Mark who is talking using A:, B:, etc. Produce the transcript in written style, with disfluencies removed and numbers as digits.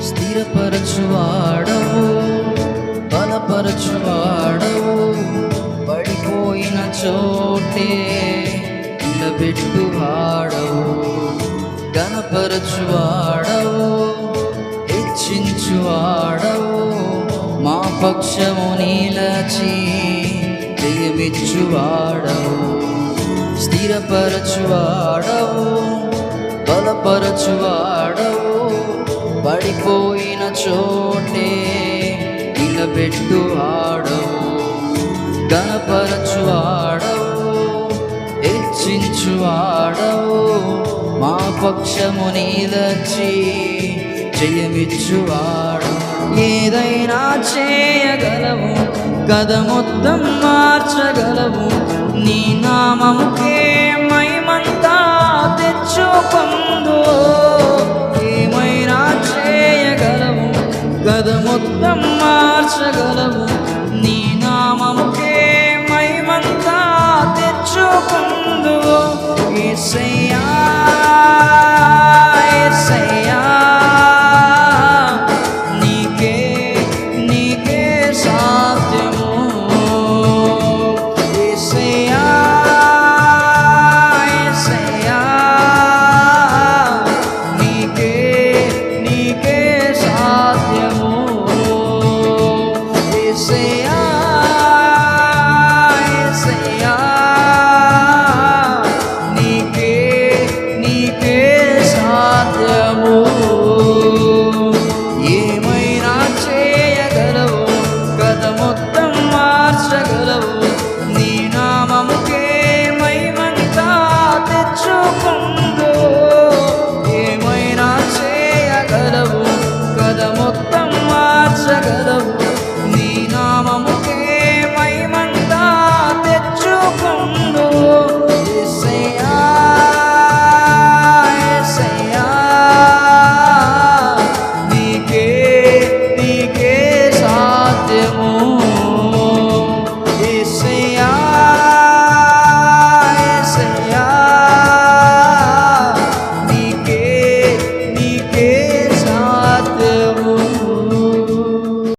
A: స్థిరపరచువాడవు, బలపరచువాడవు, పడిపోయిన చోటే నిలబెట్టువాడవు, ఘనపరచువాడవు, హెచ్చించువాడవు, మా పక్షము నిలచి జయమిచ్చువాడవు, స్థిరపరచువాడవు, బలపరచువాడవు, పడిపోయిన చోటే నిలబెట్టువాడవు, ఘనపరచువాడవు, హెచ్చించువాడవు, మా పక్షము నిలచి జయమిచ్చువాడు. ఏదైనా చేయగలవు, కథ మొత్తం మార్చగలవు, నీ నామముకే మహిమంతా తెచ్చుకొందు. ఏమైనా చేయగలవు, కథ మొత్తం మార్చగలవు, నీ నామముకే మహిమంతా తెచ్చుకొందు. యేసయ్యా